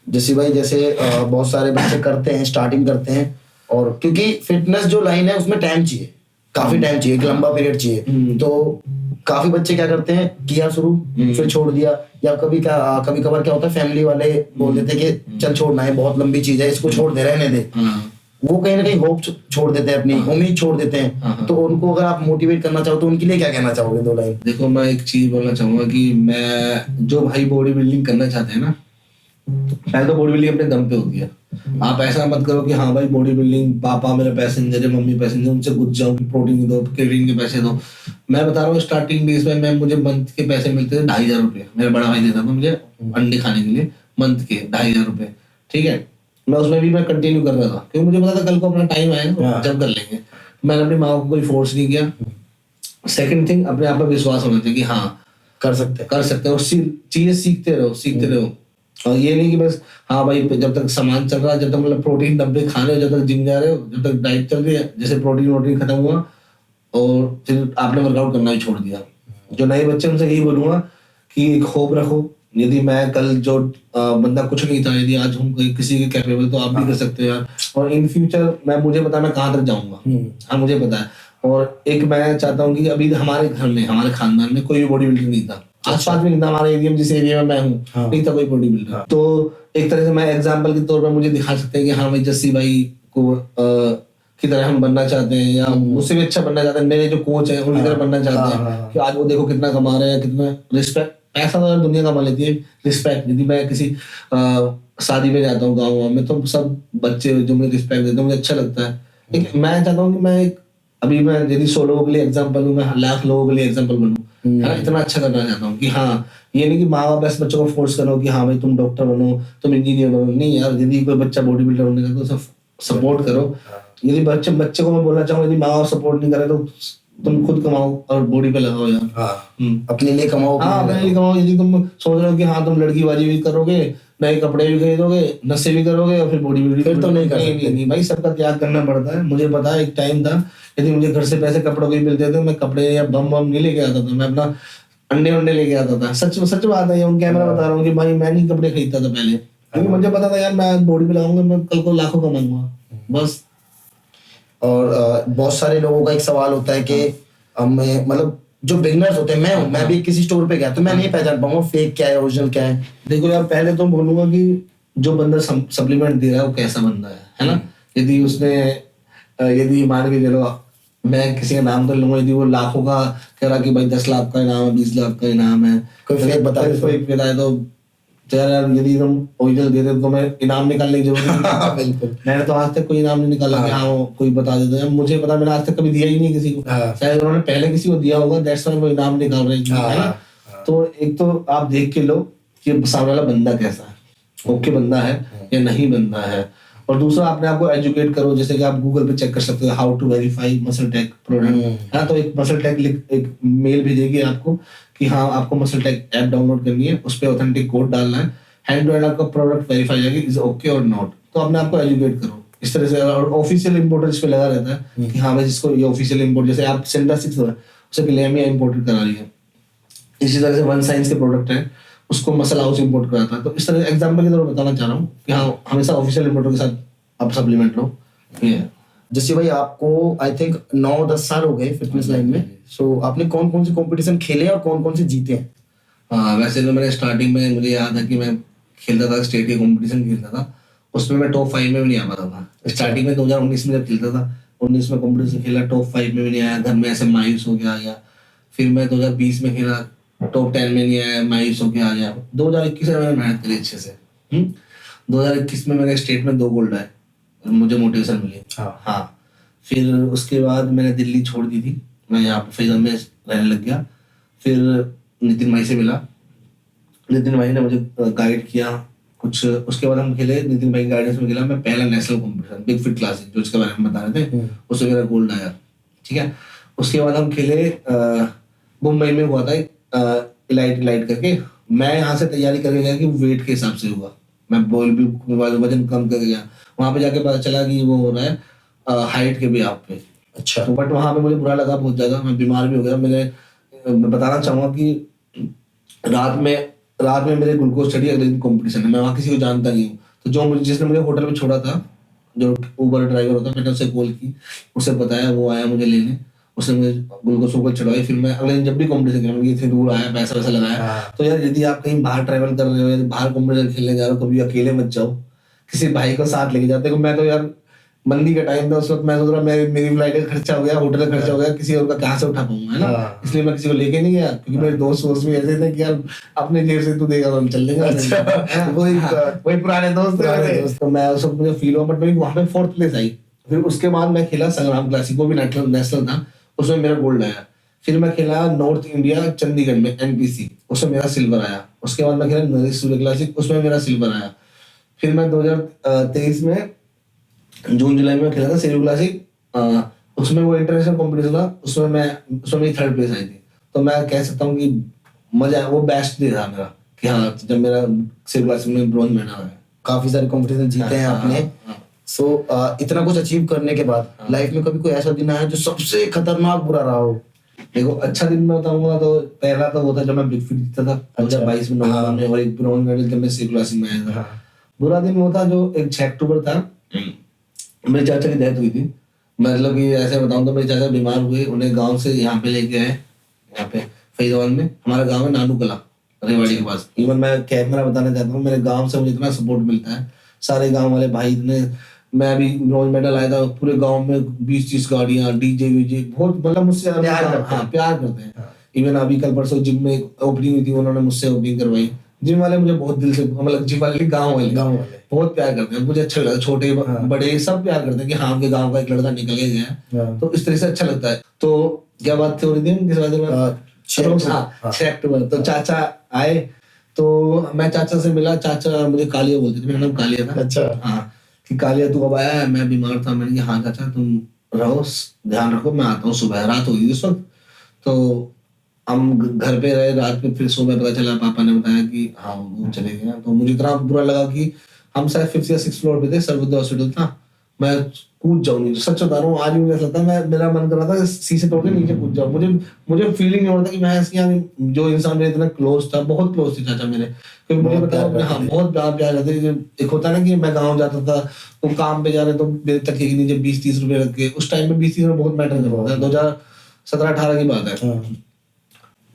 जैसे भाई जैसे बहुत सारे बच्चे करते हैं, स्टार्टिंग करते हैं, और क्योंकि फिटनेस जो लाइन है उसमें टाइम चाहिए, काफी टाइम चाहिए, एक लंबा पीरियड चाहिए। तो काफी बच्चे क्या करते हैं, किया शुरू फिर छोड़ दिया, या कभी कभार क्या होता है फैमिली वाले बोल देते हैं कि चल छोड़ना है, बहुत लंबी चीज है, इसको छोड़ दे, रहने दे। वो कहीं ना कहीं होप छोड़ देते हैं, अपनी उम्मीद छोड़ देते हैं। तो उनको अगर आप मोटिवेट करना चाहो तो उनके लिए क्या कहना चाहोगे 2 लाइन? देखो मैं एक चीज बोलना चाहूंगा कि मैं जो भाई बॉडी बिल्डिंग करना चाहते हैं ना, पहले तो बॉडी बिल्डिंग अपने दम पे होती है। आप ऐसा मत करो कि हाँ भाई बॉडी बिल्डिंग, पापा मेरे पैसेंजर है, मम्मी पैसेंजर, उनसे पूछ जाओ कि प्रोटीन दो, क्रिएटिन के पैसे दो। मैं बता रहा हूँ स्टार्टिंग डेज में मुझे मंथ के पैसे मिलते थे 2,500 रुपये। मेरा बड़ा भाई देता था मुझे अंडे खाने के लिए, मंथ के 2,500 रुपये, ठीक है। मैं उसमें भी मैं कंटिन्यू कर रहा था क्योंकि मुझे पता था कल को अपना टाइम आएगा जब कर लेंगे। मैंने अपनी माँ को कोई फोर्स नहीं किया। सेकंड थिंग, अपने आप में विश्वास होना चाहिए कि हाँ कर सकते हो, चीजें सीखते रहो। और ये नहीं कि बस हाँ भाई जब तक सामान चल रहा है, जब तक मतलब प्रोटीन डब्बे खा रहे हो, जब तक जिम जा रहे हो, जब तक डाइट चल रही है, जैसे प्रोटीन खत्म हुआ और फिर आपने वर्कआउट करना ही छोड़ दिया। जो नए बच्चे उनसे यही बोलूंगा कि एक होप रखो। यदि मैं कल जो बंदा कुछ नहीं था, यदि आज हम किसी के कैपेबल, तो आप भी कर सकते हो यार। और इन फ्यूचर मुझे पता है मैं कहाँ तक जाऊंगा, हाँ मुझे पता है। और एक मैं चाहता हूँ कि अभी हमारे घर में, हमारे खानदान में कोई भी बॉडी बिल्डर नहीं था, आसपास में नहीं था, हमारे एरिया में, जिस एरिया में मैं हूँ नहीं था कोई बॉडी बिल्डर। तो एक तरह से मैं एग्जाम्पल के तौर पर मुझे दिखा सकते हैं कि हाँ भाई जस्सी भाई को की तरह हम बनना चाहते हैं, या उससे भी अच्छा बनना चाहते हैं। मेरे जो कोच है उनकी तरह बनना चाहते हैं कि आज वो देखो कितना कमा रहे हैं, कितना रिस्पेक्ट। पैसा तो दुनिया कमा लेती है, रिस्पेक्ट। यदि मैं किसी शादी में जाता हूँ गाँव में, तो सब बच्चे जो मुझे रिस्पेक्ट देते हैं, मुझे अच्छा लगता है। मैं चाहता हूँ कि मैं अभी मैं यदि 100 लोगों के लिए एग्जाम्पल हूँ, मैं लाख लोगों के लिए एग्जाम्पल बनूं, है ना। इतना अच्छा करना चाहता हूँ कि हाँ, ये नहीं कि माँ बाप ऐसे बच्चों को फोर्स करो कि हाँ भाई तुम डॉक्टर बनो, तुम इंजीनियर बनो। नहीं यार, यदि कोई बच्चा बॉडी बिल्डर होने का तो सपोर्ट करो। यदि बच्चे को मैं बोलना चाहूँ, यदि माँ बाप सपोर्ट नहीं करे तो तुम खुद कमाओ और बॉडी पे लगाओ यार। हाँ, अपने लिए कमाओ, हाँ अपने लिए कमाओ। यदि तुम सोच रहे हो कि हाँ तुम लड़कीबाजी भी करोगे, नए कपड़े भी खरीदोगे, नशे भी करोगे और फिर बॉडी भी, फिर तो नहीं कर सकते। नहीं भाई, सबका त्याग करना पड़ता है। मुझे पता है एक टाइम था, यदि मुझे घर से पैसे कपड़ों के ही मिलते थे, मैं कपड़े या बम नहीं लेके आता था, मैं अपना अंडे लेके आता था। सच बात है ये, ऑन कैमरा बता रहा हूँ कि भाई मैं नहीं कपड़े खरीदता था पहले, क्योंकि मुझे पता था यार मैं बॉडी पे लगाऊंगा, मैं कल को लाखों कमाऊंगा बस। और बहुत सारे लोगों का एक सवाल होता है कि मैं मतलब जो बिगनर्स होते हैं, मैं भी किसी स्टोर पे गया तो मैं नहीं पहचान पाऊंगा फेक क्या है ओरिजिनल क्या है। देखो यार, पहले तो बोलूंगा कि जो बंदा सप्लीमेंट दे रहा है वो कैसा बंदा है ना। यदि उसने यदि मान के चलो, मैं किसी का नाम तो लूंगा, यदि वो लाखों का कह रहा कि भाई 10 लाख का इनाम है, 20 लाख का इनाम है, कोई फेक बताए तो फेक बताए तो यार यदि तुम ओरिजिनल दे दे तो मैं इनाम निकालने की जरूरत नहीं। बिल्कुल। मैंने तो आज तक कोई इनाम नहीं निकाला कि हाँ वो कोई बता देता है। मुझे पता, मैंने आज तक कभी दिया ही नहीं किसी को। शायद उन्होंने पहले किसी को दिया होगा, दैट्स व्हाई वो इनाम निकाल रहे हैं, है ना। तो एक तो आप देख के लो कि सामने वाला बंदा कैसा है, ओके बंदा है या नहीं बंदा है। और दूसरा, अपने आप को एजुकेट करो, जैसे कि आप गूगल पे चेक कर सकते हो how to verify MuscleTech product, है। तो एक मसल टेक एक मेल भेजेगी आपको कि हाँ आपको मसल टेक ऐप डाउनलोड करनी है, उस पर ऑथेंटिक कोड डालना है, हैंड टू हैंड आपका प्रोडक्ट वेरीफाई जाएगी इज ओके और नॉट। तो अपने आप को एजुकेट करो इस तरह से। और ऑफिशियल इंपोर्टर इस पे लगा रहता है कि हाँ भाई जिसको ये ऑफिशियल इंपोर्ट, जैसे आप सेंटा 6 उसे लेमिया इंपोर्टेड करा रही है, इसी तरह से वन साइंस के प्रोडक्ट है उसको मसल हाउस इंपोर्ट कराता है। तो इस तरह एग्जाम्पल की तरह बताना चाह रहा हूँ कि हाँ हमेशा ऑफिशियल इंपोर्टर के साथ आप सप्लीमेंट लो। जैसे भाई आपको आई थिंक 9-10 साल हो गए फिटनेस लाइन में, सो आपने कौन कौन से कंपटीशन खेले और कौन कौन से जीते हैं? हाँ वैसे तो मैंने स्टार्टिंग में, मुझे याद है कि मैं खेलता था, स्टेट के कंपटीशन खेलता था, उसमें मैं टॉप 5 में भी नहीं आ पाता था। स्टार्टिंग में 2019 में जब खेलता था, 19 में कंपटीशन खेला, टॉप 5 में भी नहीं आया, घर में ऐसे मायूस हो गया आ गया। फिर मैं 2020 में खेला, टॉप 10 में नहीं आया, मायूस होके आ गया। 2021 में मैंने मेहनत करी अच्छे से। 2021 में मैंने स्टेट में 2 गोल्ड आए, मुझे मोटिवेशन मिली। हाँ फिर उसके बाद मैंने दिल्ली छोड़ दी थी, मैं यहाँ पे फैजल में रहने लग गया। फिर नितिन भाई से मिला, नितिन भाई ने मुझे गाइड किया कुछ। उसके बाद हम खेले, नितिन भाई की गाइडेंस में खेला मैं पहला national competition big fit classic, जो इसके बारे में बता रहे थे, उससे मेरा गोल्ड आया। ठीक है, उसके बाद हम खेले मुंबई में हुआ था इलाइट करके। मैं यहाँ से तैयारी करके गया कि वेट के हिसाब से हुआ, मैं बॉल भी वजन कम कर गया। वहां पे जाके पता चला कि वो हो रहा है हाइट के भी आप पे। अच्छा। तो बट वहां पे मुझे बुरा लगा बहुत ज्यादा, मैं बीमार भी हो गया। मैं बताना चाहूंगा कि रात में मेरे ग्लूकोज स्टडी, अगले दिन कॉम्पिटिशन है, मैं वहाँ किसी को जानता नहीं हूँ। तो जिसने मुझे होटल में छोड़ा था, जो उबर ड्राइवर होता, मैंने उसे कॉल की, उसे बताया, वो आया मुझे लेने, उसने मुझे ग्लूकोज चढ़वाई। फिर मैं अगले दिन जब भी कॉम्पिटिशन खेला, इतनी दूर आया, पैसा वैसा लगाया। तो यार यदि आप कहीं बाहर ट्रैवल कर रहे हो या बाहर कॉम्पिटिशन खेलने जा रहे हो, कभी अकेले मत जाओ, किसी भाई को साथ लेके जाते। मैं तो यार मंदी का टाइम था उस वक्त, मैं सोच रहा मेरी फ्लाइट का खर्चा हो गया, होटल का खर्चा हो गया, किसी और का कहाँ से उठा पाऊंगा, है ना। इसलिए मैं किसी को लेके नहीं गया, क्योंकि मेरे दोस्त भी ऐसे थे कि यार अपने जेब से तू देगा तो हम चल देंगे। वही पुराने दोस्त थे। तो मैं उस वक्त मुझे फील हुआ, बट मेरी वहां पे 4th प्लेस आई। फिर उसके बाद मैं खेला संग्राम क्लासिक, वो भी नेशनल था, उसमें मेरा गोल्ड आया। फिर मैं खेला नॉर्थ इंडिया चंडीगढ़ में NPC, उसमें मेरा सिल्वर आया। उसके बाद मैं खेला नरेश सूर्य क्लासिक, उसमें मेरा सिल्वर आया। फिर मैं 2023 में जून जुलाई में खेला था सेरू क्लासिक, उसमें वो इंटरनेशनल कंपटीशन था, उसमें मेरी 3rd प्लेस आई थी। तो मैं कह सकता हूँ कि मजा, वो बेस्ट डे था मेरा, कि हाँ जब मेरा सेरू क्लासिक में ब्रॉन्ज मेडल आया। काफी सारे कंपटीशन जीते हैं आपने। सो इतना कुछ अचीव करने के बाद लाइफ में कभी कोई ऐसा दिन आया जो सबसे खतरनाक बुरा रहा हो? देखो अच्छा दिन मैं बताऊंगा तो पहला तो वो था जब मैं बिग फिट जीता था 2022 में नवंबर में, और एक ब्रॉन्ज मेडल जब मैं सेरू क्लासिक में आया था। बुरा दिन वो था जो एक 6 अक्टूबर था, मेरे चाचा की डेथ हुई थी। मतलब कि ऐसे बताऊं तो मेरे चाचा बीमार हुए, उन्हें गांव से यहाँ पे लेके आए, यहाँ पे फरीदाबाद में, हमारा गांव है नानू कला रेवाड़ी के पास। इवन मैं कैमरा बताना चाहता हूँ, मेरे गांव से मुझे इतना सपोर्ट मिलता है, सारे गांव वाले भाई ने। मैं अभी ब्रॉन्ज मेडल आया था, पूरे गांव में 20-30 गाड़ियां, डीजे वीजे, बहुत मतलब मुझसे प्यार करते हैं। इवन अभी कल परसों जिम में ओपनिंग हुई थी, उन्होंने मुझसे ओपनिंग करवाई। जिम वाले मुझे बहुत दिल से, मतलब जिम वाले गाँव वाले बहुत प्यार करते हैं, मुझे अच्छा लगता है। छोटे बड़े सब प्यार करते हैं कि हाँ आपके गाँव का एक लड़का निकल के गया, तो इस तरह से अच्छा लगता है। तो क्या बात थी हो रही थी किस बात में? 6 अक्टूबर। तो चाचा आए, तो मैं चाचा से मिला। चाचा मुझे कालिया बोलते थे, मेरा नाम कालिया था। अच्छा। हाँ कि कालिया तू अब आया है? मैं बीमार था। मैंने कहा हाँ चाचा, तुम रहो, ध्यान रखो, मैं आता हूँ सुबह। रात हो गई उस वक्त, तो हम घर पे रहे रात में, फिर सुबह पता चला पापा ने बताया कि हाँ वो चले गए। तो मुझे इतना बुरा लगा कि हम शायद 5th या 6th फ्लोर पे थे, सर्वोदय हॉस्पिटल था, मैं कूद जाऊं नीचे, सच बता रहा हूँ। आज भी मुझे ऐसा लगता है, मैं मेरा मन कर रहा था शीशे तोड़ के नीचे कूद जाऊं। मुझे फीलिंग नहीं हो रहा था कि मैं ऐसी, जो इंसान मेरे इतना क्लोज था, बहुत क्लोज थे चाचा मेरे, क्योंकि मुझे पता है हाँ बहुत प्यार करते थे। एक होता है ना कि मैं गाँव जाता था, वो काम पे जा रहे तो मेरे तकिए के नीचे 20-30 रुपए रख के, उस टाइम में 20-30 रुपए बहुत मैटर करता था, 2017-18 की बात है।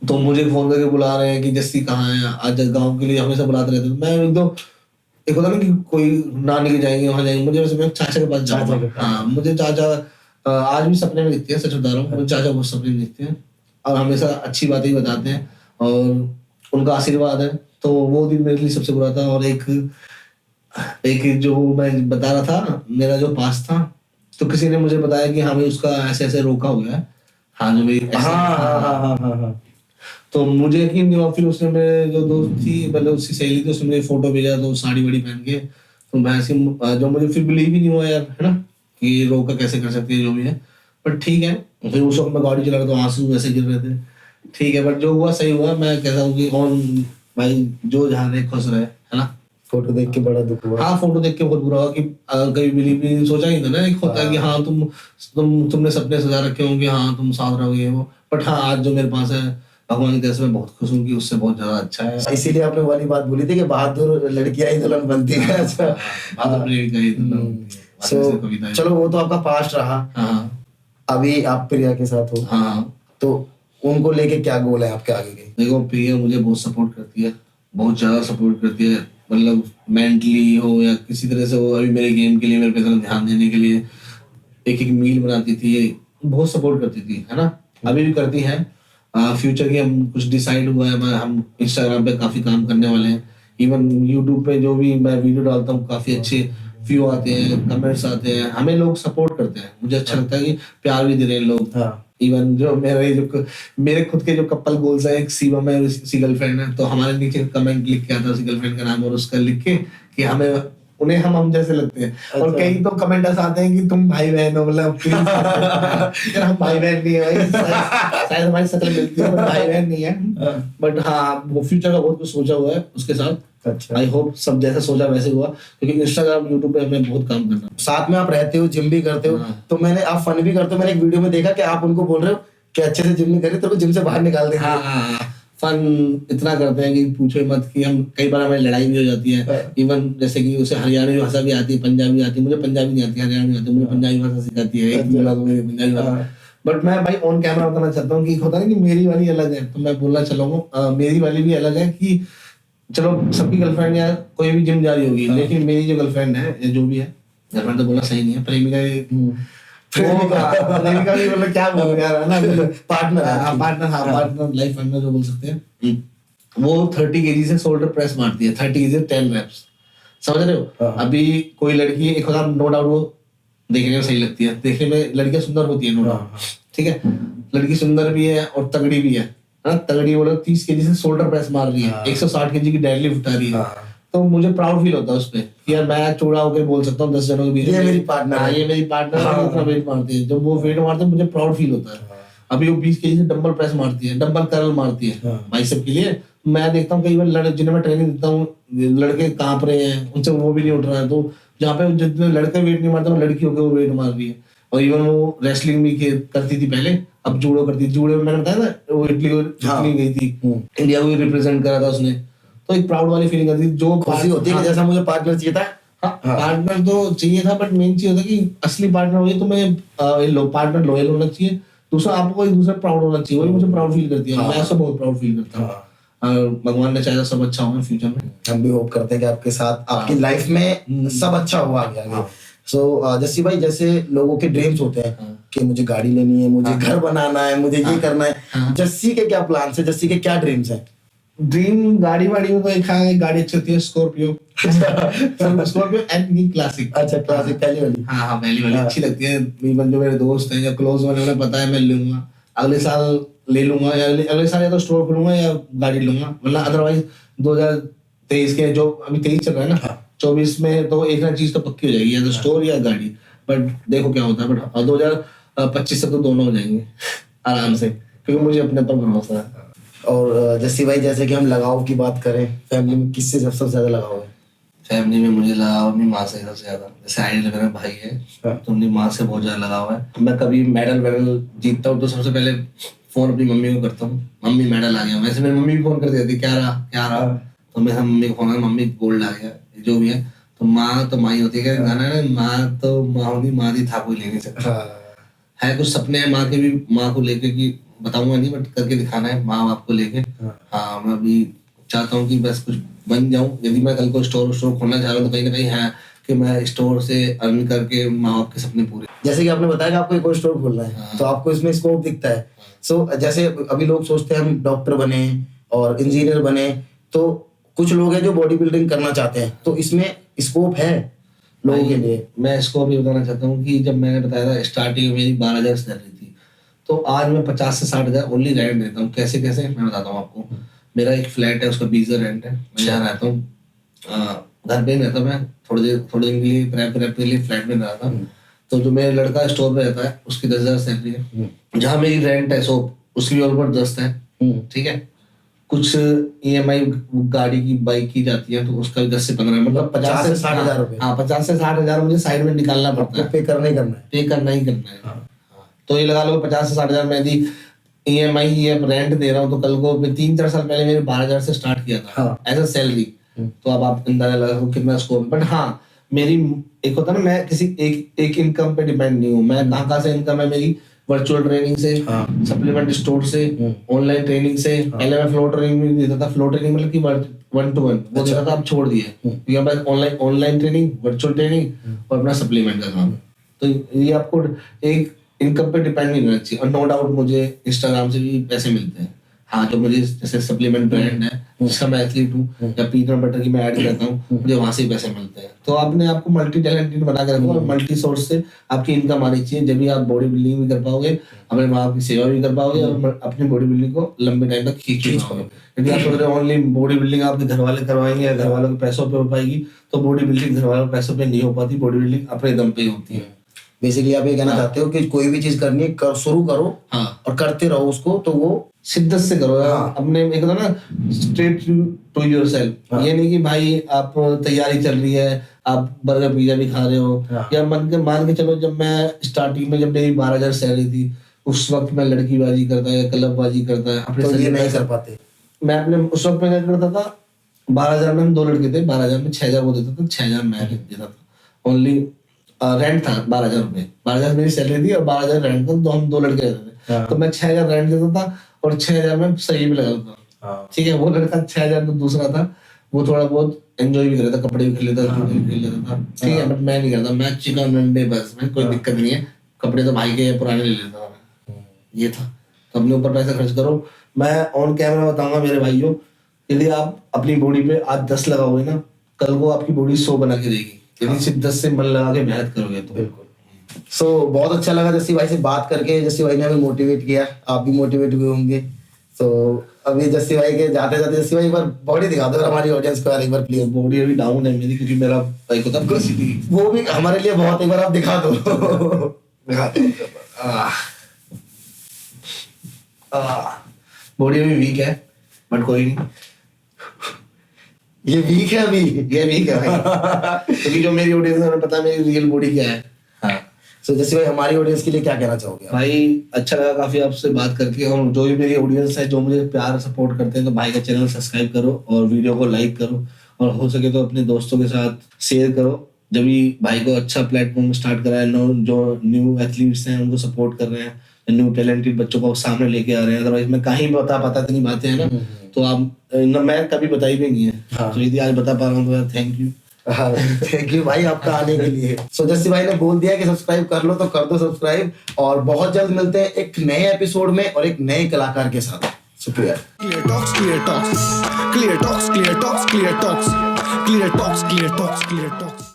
तो मुझे फोन करके बुला रहे हैं कि जस्सी कहाँ है, आज गांव के लिए हमेशा बुलाते रहते। तो मैं एकदम, एक होता ना कि कोई नानी के जाएंगे, वहां जाएंगे, मुझे वैसे मैं चाचा के पास जाऊंगा। हाँ, मुझे चाचा आज भी सपने में दिखते हैं, सच बता रहा हूँ, मुझे चाचा बहुत सपने में दिखते हैं और हमेशा अच्छी बातें ही बताते हैं और उनका आशीर्वाद है। तो वो दिन मेरे लिए सबसे बुरा था। और एक जो मैं बता रहा था, मेरा जो पास था, तो किसी ने मुझे बताया कि हमें उसका ऐसे ऐसे रोका हुआ है। हाँ, जो मेरी हाँ। तो मुझे यकीन नहीं हुआ। फिर उसने, मेरे जो दोस्त थी, मतलब उसकी सहेली थी, उसने मुझे फोटो भेजा, तो साड़ी वाड़ी पहन के, तो मैं ऐसे, जो मुझे फिर बिलीव ही नहीं हुआ यार, है ना, कि रोका कैसे कर सकती है, जो भी है। बट ठीक है, फिर उस वक्त मैं गाड़ी चला रहा था, आंसू वैसे गिर रहे थे, ठीक है, बट जो हुआ सही हुआ। मैं कहता हूँ कि कौन भाई जो जहाँ रहे खुश रहे, है ना। फोटो देख के बड़ा दुख हुआ। हाँ, फोटो देख के बहुत बुरा हुआ कि कभी बिलीव नहीं, सोचा ही था ना, एक होता है कि हाँ तुमने सपने सजा रखे होंगे, हाँ तुम साथ रहोगे वो। बट हाँ, आज जो मेरे पास है, भगवान की तरफ से मैं बहुत खुश हूँ कि उससे बहुत ज्यादा अच्छा है। इसीलिए आपने वाली बात बोली थी कि बहादुर लड़कियां ही दुल्हन बनती है। अच्छा, बहादुर प्रेमिका ही दुल्हन बनती है। चलो वो तो आपका पास्ट रहा। हाँ, अभी आप प्रिया के साथ हो, हाँ, तो उनको लेके क्या गोल है आपके आगे के? देखो, प्रिया मुझे बहुत सपोर्ट करती है, बहुत ज्यादा सपोर्ट करती है, मतलब मेंटली हो या किसी तरह से हो। अभी मेरे गेम के लिए, मेरे पे ध्यान देने के लिए एक मील बनाती थी, बहुत सपोर्ट करती थी, है ना, अभी भी करती है। फ्यूचर की हम कुछ डिसाइड हुआ है, हम इंस्टाग्राम पे काफी काम करने वाले हैं। इवन यूट्यूब पे जो भी मैं वीडियो डालता हूँ, काफी अच्छे व्यू आते हैं, कमेंट्स आते हैं, हमें लोग सपोर्ट करते हैं। मुझे अच्छा लगता है कि प्यार भी दे रहे हैं लोग। इवन जो मेरे खुद के जो कपल गोल्स है, एक शिवम है और उसकी गर्लफ्रेंड है, तो हमारे नीचे कमेंट लिख के आता है उसकी गर्लफ्रेंड का नाम और उसका लिख के कि उन्हें हम जैसे लगते हैं। और कई तो कमेंट ऐसे आते हैं कि तुम भाई बहन हो, मतलब यार हम भाई बहन नहीं है भाई, शायद हमारी शक्ल मिलती है, भाई बहन नहीं है। बट हाँ, वो फ्यूचर का बहुत कुछ सोचा हुआ है उसके साथ। अच्छा, आई होप सब जैसा सोचा वैसे हुआ, क्योंकि इंस्टाग्राम यूट्यूब पे हमें बहुत काम करना है। साथ में आप रहते हो, जिम भी करते हो, तो मैंने, आप फन भी करते हो, मैंने एक वीडियो में देखा कि आप उनको बोल रहे हो कि अच्छे से जिम नहीं करे तो जिम से बाहर निकाल देंगे। हाँ, फन इतना करते हैं कि पूछो मत, कि हम कई बार हमारी लड़ाई भी हो जाती है। इवन जैसे कि उसे हरियाणवी भाषा भी आती है, पंजाबी आती है, मुझे पंजाबी नहीं आती, हरियाणवी आती है, मुझे पंजाबी भाषा सिखाती है, एक पंजाबी भाषा। बट मैं भाई ऑन कैमरा बताना चाहता हूँ कि होता है कि मेरी वाली अलग है, तो मैं बोलना चलूंगा मेरी वाली भी अलग है। कि चलो सबकी गर्लफ्रेंड या कोई भी जिम जा रही होगी, लेकिन मेरी जो गर्लफ्रेंड है या जो भी है, गर्लफ्रेंड तो बोलना सही नहीं है, प्रेमिका भी मतलब क्या बोलूं यार, है ना, पार्टनर, लाइफ पार्टनर जो बोल सकते हैं। वो 30 kg से शोल्डर प्रेस मारती है, 30 kg से 10 reps, समझ रहे हो। अभी कोई लड़की, एक होता नो डाउट वो देखने में सही लगती है, देखने में लड़कियां सुंदर होती है, नो डाउट, ठीक है, लड़की सुंदर भी है और तगड़ी भी है, तगड़ी बोलो 30 kg से शोल्डर प्रेस मार रही है, 160 kg की डेडलिफ्ट उठा रही है। तो मुझे प्राउड फील होता है उस पे कि यार मैं चौड़ा होकर बोल सकता हूँ 10 जनों के बीच में, ये मेरी पार्टनर है, ये मेरी पार्टनर है, इतना वेट मारती है। जब वो वेट मारते हैं मुझे प्राउड फील होता है। अभी वो 20 kg से डंबल प्रेस मारती है, डंबल कर्ल मारती है बाइसेप के लिए। मैं देखता हूँ कई बार जिन्हें मैं ट्रेनिंग देता हूँ, लड़के कांप रहे हैं, उनसे वो भी नहीं उठ रहा है। तो जहाँ पे जितने लड़के वेट नहीं मारते, लड़की होकर वो वेट मार रही है। और इवन वो रेसलिंग भी करती थी पहले, अब जूडो करती है। जूडो में मैंने बताया ना, वो इटली गई थी, इंडिया को रिप्रेजेंट करा था उसने। तो एक प्राउड वाली फीलिंग आती थी, जो खुशी होती है। जैसा मुझे पार्टनर चाहिए था, पार्टनर तो चाहिए था, बट मेन चीज होता है कि असली पार्टनर हो तो मैं पार्टनर लॉयल होना चाहिए, दूसरा आपको एक दूसरा प्राउड होना चाहिए। वही मुझे प्राउड फील करती है, मैं ऐसा बहुत प्राउड फील करता हूँ। भगवान ने चाहा सब अच्छा होगा फ्यूचर में। हम भी होप करते हैं कि आपके साथ आपकी लाइफ में सब अच्छा हुआ आगे। सो जस्सी भाई, जैसे लोगों के ड्रीम्स होते हैं कि मुझे गाड़ी लेनी है, मुझे घर बनाना है, मुझे ये करना है, जस्सी के क्या प्लान है, जस्सी के क्या ड्रीम्स हैं? ड्रीम गाड़ी वाड़ी में तो एक गाड़ी अच्छी होती है, स्कॉर्पियो। Scorpio and classic. अच्छा, क्लासिक पहली वाली। हाँ, पहली वाली अच्छी लगती है। इवन जो मेरे दोस्त हैं या क्लोज वाले, उन्हें पता है मैं लूंगा, अगले साल ले लूंगा, या अगले साल या तो स्टोर खोलूंगा या गाड़ी लूंगा, मतलब अदरवाइज 2023 के, जो अभी 23 चल रहा है ना, 24 में तो एक ना चीज तो पक्की हो जाएगी, या तो स्टोर या गाड़ी। बट देखो क्या होता है। बट 2025 तक तो दोनों हो जाएंगे आराम से, क्योंकि मुझे अपने पर भरोसा है। और जस्सी भाई, जैसे कि हम लगाव की बात करें, फैमिली में किससे सबसे ज्यादा लगाव है? फैमिली में मुझे लगाव अपनी माँ से सबसे ज्यादा। जैसे आइडियल मेरा भाई है, तो अपनी माँ से बहुत ज्यादा लगाव है। मैं कभी मेडल वेडल जीतता हूँ तो सबसे पहले फोन अपनी मम्मी को करता हूँ, मम्मी मेडल आ गया। वैसे मेरी मम्मी भी फोन कर देती, क्या रहा, तो मैं मम्मी को फोन कर, मम्मी गोल्ड आ गया, जो भी है। तो माँ तो माँ ही होती है, गाना है माँ तो माँ होगी, माँ दी था कोई ले नहीं सकता। है कुछ सपने हैं माँ के भी, माँ को लेके कि बताऊंगा नहीं, बट करके दिखाना है माँ बाप को लेके। हाँ, मैं भी चाहता हूँ कि बस कुछ बन जाऊं। यदि मैं कल को स्टोर खोलना चाह रहा हूँ तो कहीं ना कहीं है कि मैं स्टोर से अर्न करके माँ बाप के सपने पूरे। जैसे कि आपने बताया कि आपको एक और स्टोर खोलना है, तो आपको इसमें स्कोप दिखता है। सो जैसे अभी लोग सोचते हैं हम डॉक्टर बने और इंजीनियर बने, तो कुछ लोग हैं जो बॉडी बिल्डिंग करना चाहते हैं, तो इसमें स्कोप है लोगों के लिए? मैं इसको भी बताना चाहता हूँ कि जब मैंने बताया था स्टार्टिंग में मेरी 12,000 सैलरी थी, तो आज मैं 50 से 60,000 ओनली रेंट देता हूँ। कैसे मैं बताता हूँ आपको। मेरा एक फ्लैट है, उसका 20,000 रेंट है। मैं यहाँ रहता हूँ, घर पे ही रहता मैं, थोड़े दिन के लिए प्रेप के लिए फ्लैट में रहा था। तो जो मेरा लड़का स्टोर पे रहता है उसकी 10,000 सैलरी है। जहाँ मेरी रेंट है सो उसकी भी और 10 है, ठीक है। कुछ EMI गाड़ी की, बाइक की जाती है, तो उसका भी 10 से 15, मतलब 50 से 60,000 रुपए। हाँ, 50 से 60,000 मुझे साइड में निकालना पड़ता है, पे करना ही करना है। पे करना ही करना है। हाँ। तो ये लगा लो 50 से 60,000 मैं यदि EMI ये रेंट दे रहा हूँ, तो कल को 3-4 साल पहले मैंने 12,000 से स्टार्ट किया था एज अ सैलरी। तो अब आप अंदाजा लगा कितना स्कोप। बट हाँ, मेरी एक होता है ना, मैं किसी एक इनकम पे डिपेंड नहीं हूँ। मैं कहाँ से इनकम है मेरी, वर्चुअल ट्रेनिंग से, सप्लीमेंट स्टोर से, ऑनलाइन ट्रेनिंग से। पहले मैं फ्लो ट्रेनिंग भी देता था। फ्लो ट्रेनिंग मतलब कि 1-to-1 वो देता था, अब छोड़ दिया क्योंकि अब ऑनलाइन ट्रेनिंग, वर्चुअल ट्रेनिंग और अपना सप्लीमेंट का काम। तो ये आपको एक इनकम पे डिपेंड नहीं रहना चाहिए। और नो डाउट मुझे इंस्टाग्राम से भी पैसे मिलते हैं। हाँ, जो मुझे जैसे सप्लीमेंट ब्रांड है जिसका मैं एथलीट हूँ, या पीनट बटर की मैं ऐड करता हूँ, मुझे वहां से ही पैसे मिलते हैं। तो आपने आपको मल्टी टैलेंटेड बना के रखो और मल्टी सोर्स से आपकी इनकम आनी चाहिए। जब भी आप बॉडी बिल्डिंग भी कर पाओगे, अपने माँ बाप की सेवा भी कर पाओगे और अपनी बॉडी बिल्डिंग को लंबे टाइम तक खींच पाओगे। यदि आप सोच रहे हो ओनली बॉडी बिल्डिंग आपके घर वाले करवाएंगे या घर वालों के पैसों पे हो पाएगी, तो बॉडी बिल्डिंग घर वालों के पैसों पे नहीं हो पाती। बॉडी बिल्डिंग अपने दम पे ही होती है। बेसिकली आप ये कहना चाहते हो कि कोई भी चीज करनी है शुरू करो और करते रहो उसको, तो वो शिद्दत से करो। अपने एक होता ना स्ट्रेट टू योरसेल्फ। ये नहीं कि भाई आप तैयारी चल रही है, आप बर्गर पिज्जा भी खा रहे हो, या मान के चलो जब मैं स्टार्टिंग में, जब मेरी 12,000 सैलरी थी, उस वक्त मैं लड़की बाजी करता है, क्लब बाजी करता है, अपने तो ये नहीं कर पाते। मैं अपने उस वक्त में क्या करता था, 12,000 में हम 2 लड़के थे, 12,000 में 6,000 वो देता था, 6,000 मैं देता था। ओनली रेंट था 12,000 रुपए, 12,000 मेरी सैलरी थी और 12,000 रेंट था। तो हम 2 लड़के रहते थे, तो मैं 6,000 रेंट देता था और 6,000 में सही भी लगाता था। ठीक है, वो लड़का 6,000 में दूसरा था, वो थोड़ा बहुत एंजॉय भी कर लेता, कपड़े भी खरीद लेता, जूते भी खरीद लेता था। ठीक है, बट मैं नहीं करता, मैं चिकन अंडे बस, मैं कोई दिक्कत नहीं है। कपड़े तो भाई के पुराने ले लेता था। ये था। तो अपने ऊपर पैसा खर्च करो। मैं ऑन कैमरा बताऊंगा मेरे भाइयों, यदि आप अपनी बॉडी पे आज 10 लगाओगे ना, कल को आपकी बॉडी 100 बना के देगी, यदि सिर्फ 10 से मन लगा के मेहनत करोगे तो। बिल्कुल। सो बहुत अच्छा लगा जस्सी भाई से बात करके। जस्सी भाई ने हमें मोटिवेट किया, आप भी मोटिवेट हुए होंगे। तो अभी जस्सी भाई के जाते जाते जस्सी भाई एक बार बॉडी दिखा दो हमारी ऑडियंस को यार, एक बार प्लीज। बॉडी अभी डाउन है मेरी, क्योंकि मेरा बाइक होता है, वो भी हमारे लिए बहुत, एक बार आप दिखा दो। बॉडी अभी वीक है, बट कोई नहीं, ये वीक है अभी, ये वीक है भाई। क्योंकि जो मेरी ऑडियंस है उन्हें पता है मेरी रियल बॉडी क्या है। हाँ, सो जस्सी भाई हमारी ऑडियंस के लिए क्या कहना चाहोगे? भाई अच्छा लगा काफी आपसे बात करके। और जो भी मेरी ऑडियंस है, जो मुझे प्यार सपोर्ट करते हैं, तो भाई का चैनल सब्सक्राइब करो और वीडियो को लाइक करो, और हो सके तो अपने दोस्तों के साथ शेयर करो। जब भी भाई को अच्छा प्लेटफॉर्म स्टार्ट करा है, जो न्यू एथलीट्स हैं उनको सपोर्ट कर रहे हैं, न्यू टैलेंटेड बच्चों को सामने लेके आ रहे हैं। अदरवाइज मैं कहीं बता पाता इतनी बातें हैं ना, तो आप मैं कभी बताई भी नहीं है। तो यदि आज बता पा रहा हूँ तो थैंक यू। थैंक यू भाई आपका आने के लिए। सो जस्सी भाई ने बोल दिया कि सब्सक्राइब कर लो, तो कर दो सब्सक्राइब। और बहुत जल्द मिलते हैं एक नए एपिसोड में और एक नए कलाकार के साथ। शुक्रिया। Clear talks, clear talks, clear talks, clear talks, clear talks, clear talks, clear talks, clear talks.